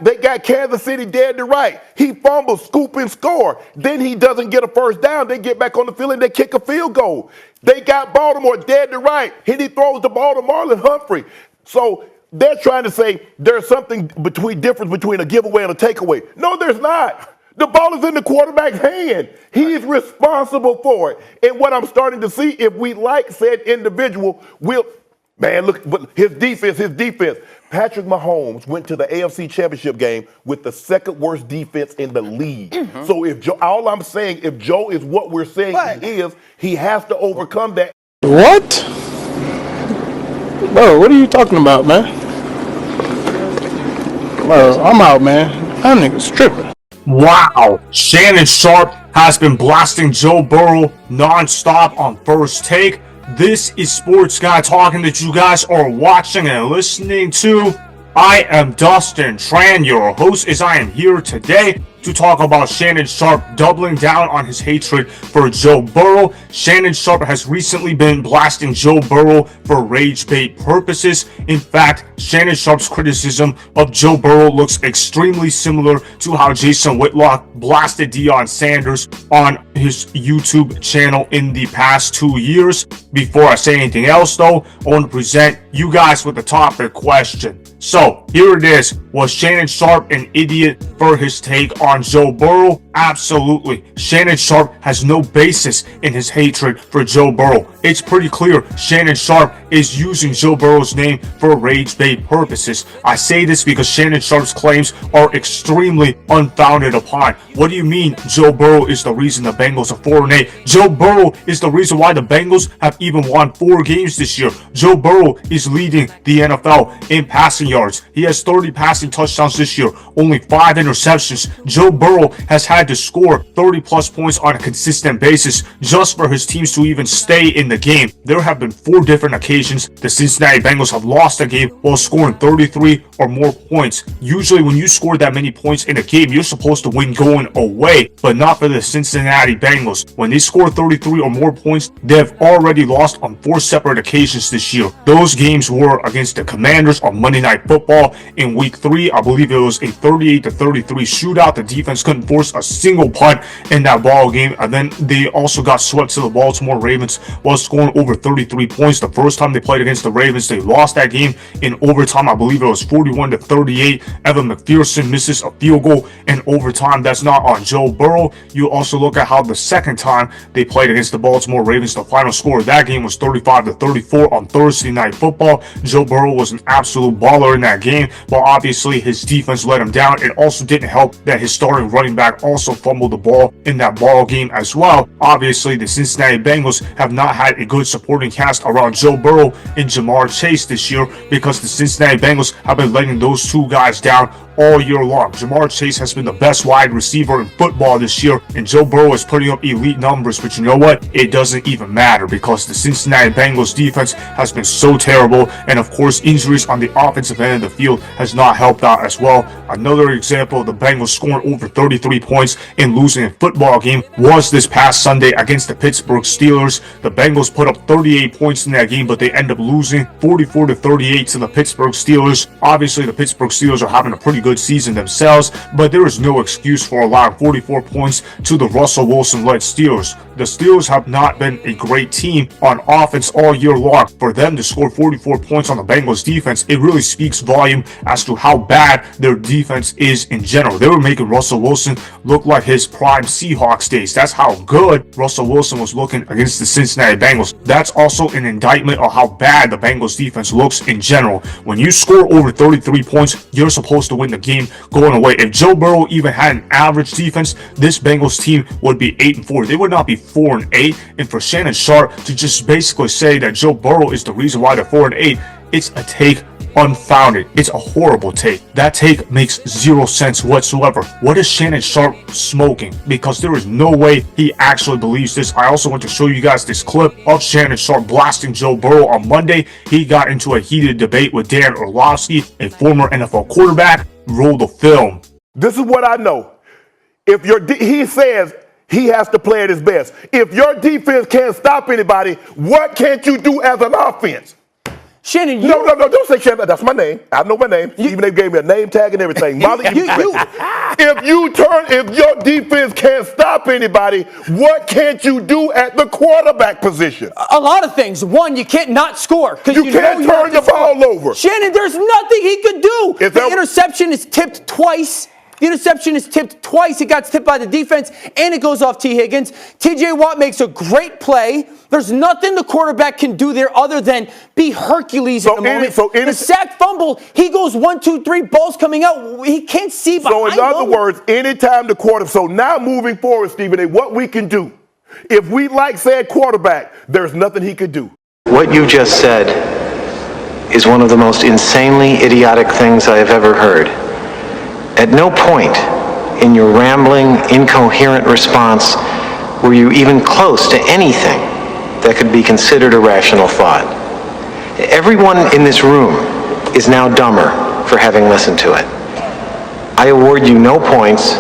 They got Kansas City dead to right. He fumbles, scoop, and score. Then he doesn't get a first down. They get back on the field and they kick a field goal. They got Baltimore dead to right. And he throws the ball to Marlon Humphrey. So they're trying to say there's something difference between a giveaway and a takeaway. No, there's not. The ball is in the quarterback's hand. He's responsible for it. And what I'm starting to see, if we like said individual, man, look, but his defense. Patrick Mahomes went to the AFC Championship game with the second worst defense in the league. Mm-hmm. So all I'm saying, if Joe is what we're saying he has to overcome that. What? Bro, what are you talking about, man? Bro, I'm out, man. That nigga's tripping. Wow, Shannon Sharpe has been blasting Joe Burrow non-stop on First Take. This is Sports Guy Talking that you guys are watching and listening to. I am Dustin Tran, your host, as I am here today to talk about Shannon Sharpe doubling down on his hatred for Joe Burrow. Shannon Sharpe has recently been blasting Joe Burrow for rage bait purposes. In fact, Shannon Sharpe's criticism of Joe Burrow looks extremely similar to how Jason Whitlock blasted Deion Sanders on his YouTube channel in the past 2 years. Before I say anything else though, I want to present you guys with the topic question. So, here it is. Was Shannon Sharpe an idiot for his take on Joe Burrow? Absolutely. Shannon Sharpe has no basis in his hatred for Joe Burrow. It's pretty clear Shannon Sharpe is using Joe Burrow's name for rage bait purposes. I say this because Shannon Sharpe's claims are extremely unfounded upon. What do you mean Joe Burrow is the reason the Bengals are 4-8? Joe Burrow is the reason why the Bengals have even won 4 games this year. Joe Burrow is leading the NFL in passing yards. He has 30 passing touchdowns this year, only 5 interceptions. Joe Burrow has had to score 30 plus points on a consistent basis just for his teams to even stay in the game. There have been 4 different occasions the Cincinnati Bengals have lost a game while scoring 33 or more points. Usually when you score that many points in a game, you're supposed to win going away, but not for the Cincinnati Bengals. When they score 33 or more points, they've already lost on 4 separate occasions this year. Those games were against the Commanders on Monday Night Football in Week 3. I believe it was a 38-33 shootout. The defense couldn't force a single punt in that ball game, and then they also got swept to the Baltimore Ravens while scoring over 33 points. The first time they played against the Ravens, they lost that game in overtime. I believe it was 41-38. Evan McPherson misses a field goal in overtime. That's not on Joe Burrow. You also look at how the second time they played against the Baltimore Ravens, the final score of that game was 35-34 on Thursday Night Football. Joe Burrow was an absolute baller in that game, but obviously his defense let him down. It also didn't help that his starting running back also fumbled the ball in that ball game as well. Obviously, the Cincinnati Bengals have not had a good supporting cast around Joe Burrow and Jamar Chase this year because the Cincinnati Bengals have been letting those 2 guys down all year long. Jamar Chase has been the best wide receiver in football this year, and Joe Burrow is putting up elite numbers, but you know what? It doesn't even matter because the Cincinnati Bengals defense has been so terrible, and of course injuries on the offensive end of the field has not helped out as well. Another example of the Bengals scoring over 33 points and losing a football game was this past Sunday against the Pittsburgh Steelers. The Bengals put up 38 points in that game, but they end up losing 44-38 to the Pittsburgh Steelers. Obviously, the Pittsburgh Steelers are having a pretty good season themselves, but there is no excuse for allowing 44 points to the Russell Wilson-led Steelers. The Steelers have not been a great team on offense all year long. For them to score 44 points on the Bengals defense, it really speaks volume as to how bad their defense is in general. They were making Russell Wilson look like his prime Seahawks days. That's how good Russell Wilson was looking against the Cincinnati Bengals. That's also an indictment of how bad the Bengals defense looks in general. When you score over 33 points, you're supposed to win the game going away. If Joe Burrow even had an average defense, this Bengals team would be 8-4. They would not be 4-8. And for Shannon Sharpe to just basically say that Joe Burrow is the reason why they're 4-8, it's a take unfounded. It's a horrible take. That take makes 0 sense whatsoever. What is Shannon Sharpe smoking? Because there is no way he actually believes this. I also want to show you guys this clip of Shannon Sharpe blasting Joe Burrow on Monday. He got into a heated debate with Dan Orlovsky, a former NFL quarterback. Roll the film. This is what I know. He says he has to play at his best. If your defense can't stop anybody, what can't you do as an offense? Shannon, you... No, don't say Shannon. That's my name. I know my name. Even they gave me a name tag and everything. Molly, if your defense can't stop anybody, what can't you do at the quarterback position? A lot of things. One, you can't not score. You can't turn the ball over. Shannon, there's nothing he could do. The interception is tipped twice. The interception is tipped twice. It got tipped by the defense, and it goes off T. Higgins. T.J. Watt makes a great play. There's nothing the quarterback can do there other than be Hercules at the moment. The sack fumble, he goes 1, 2, 3, balls coming out. He can't see behind him. So in other words, anytime the quarterback. So now moving forward, Stephen A., what we can do, if we like said quarterback, there's nothing he could do. What you just said is one of the most insanely idiotic things I have ever heard. At no point in your rambling, incoherent response were you even close to anything that could be considered a rational thought. Everyone in this room is now dumber for having listened to it. I award you no points,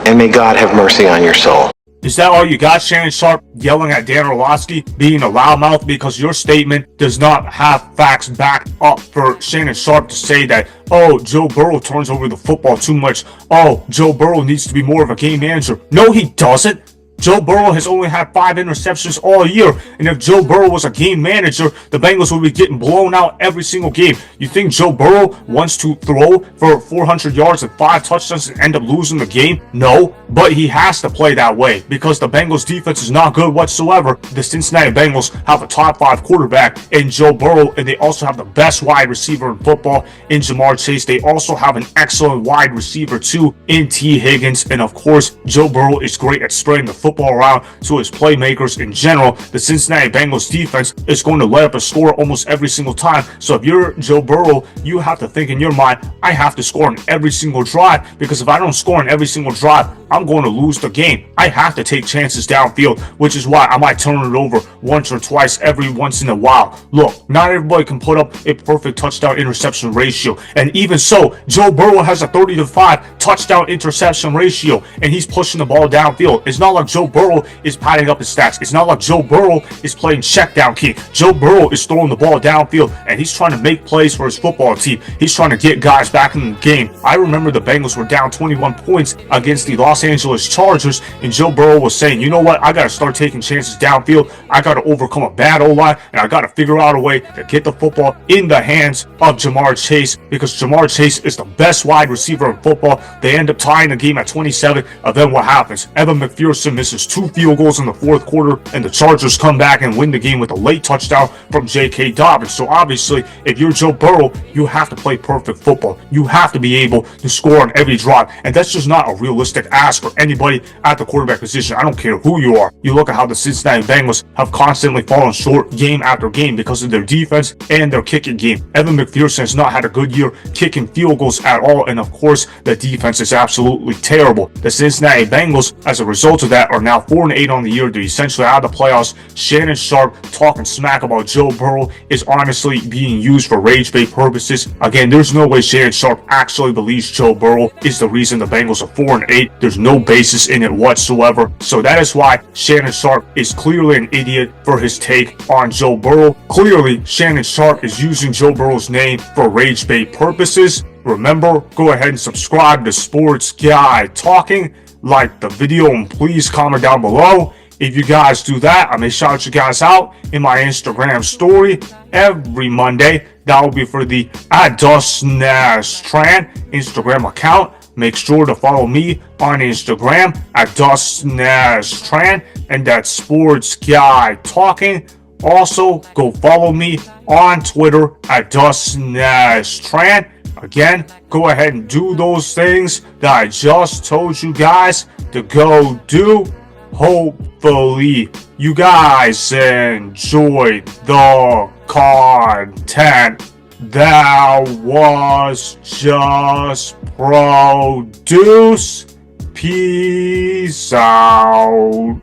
and may God have mercy on your soul. Is that all you got, Shannon Sharpe, yelling at Dan Orlovsky, being a loudmouth because your statement does not have facts backed up for Shannon Sharpe to say that, oh, Joe Burrow turns over the football too much. Oh, Joe Burrow needs to be more of a game manager. No, he doesn't. Joe Burrow has only had 5 interceptions all year, and if Joe Burrow was a game manager, the Bengals would be getting blown out every single game. You think Joe Burrow wants to throw for 400 yards and 5 touchdowns and end up losing the game? No, but he has to play that way because the Bengals defense is not good whatsoever. The Cincinnati Bengals have a top 5 quarterback in Joe Burrow, and they also have the best wide receiver in football in Jamar Chase. They also have an excellent wide receiver too in T. Higgins, and of course, Joe Burrow is great at spreading the football around to his playmakers in general. The Cincinnati Bengals defense is going to let up a score almost every single time. So if you're Joe Burrow, you have to think in your mind, I have to score on every single drive, because if I don't score on every single drive, I'm going to lose the game. I have to take chances downfield, which is why I might turn it over once or twice every once in a while. Look, not everybody can put up a perfect touchdown interception ratio, and even so, Joe Burrow has a 30-5 touchdown interception ratio, and he's pushing the ball downfield. It's not like Joe Burrow is padding up his stats. It's not like Joe Burrow is playing check down king. Joe Burrow is throwing the ball downfield, and he's trying to make plays for his football team. He's trying to get guys back in the game. I remember the Bengals were down 21 points against the Los Angeles Chargers, and Joe Burrow was saying, you know what, I got to start taking chances downfield. I got to overcome a bad O-line, and I got to figure out a way to get the football in the hands of Jamar Chase, because Jamar Chase is the best wide receiver in football. They end up tying the game at 27, and then what happens? Evan McPherson misses 2 field goals in the 4th quarter, and the Chargers come back and win the game with a late touchdown from J.K. Dobbins. So obviously, if you're Joe Burrow, you have to play perfect football. You have to be able to score on every drive, and that's just not a realistic ask for anybody at the quarterback position. I don't care who you are. You look at how the Cincinnati Bengals have constantly fallen short game after game because of their defense and their kicking game. Evan McPherson has not had a good year kicking field goals at all, and of course, the defense is absolutely terrible. The Cincinnati Bengals, as a result of that, are now 4-8 on the year. They're essentially out of the playoffs. Shannon Sharpe talking smack about Joe Burrow is honestly being used for rage bait purposes. Again, there's no way Shannon Sharpe actually believes Joe Burrow is the reason the Bengals are 4-8. There's no basis in it whatsoever. So that is why Shannon Sharpe is clearly an idiot for his take on Joe Burrow. Clearly, Shannon Sharpe is using Joe Burrow's name for rage bait purposes. Remember, go ahead and subscribe to Sports Guy Talking. Like the video and please comment down below. If you guys do that, I may shout you guys out in my Instagram story every Monday. That will be for the @DusNashTran Instagram account. Make sure to follow me on Instagram @DusNashTran, and that's Sports Guy Talking. Also, go follow me on Twitter @DusNashTran. Again, go ahead and do those things that I just told you guys to go do. Hopefully, you guys enjoyed the content that was just produced. Peace out.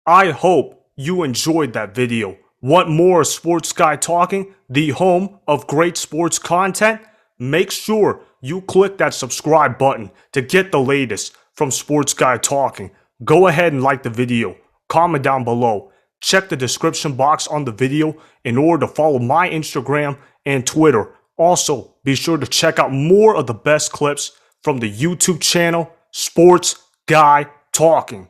I hope you enjoyed that video. Want more Sports Guy Talking, the home of great sports content? Make sure you click that subscribe button to get the latest from Sports Guy Talking. Go ahead and like the video, comment down below, Check the description box on the video in order to follow my Instagram and Twitter. Also, be sure to check out more of the best clips from the YouTube channel, Sports Guy Talking.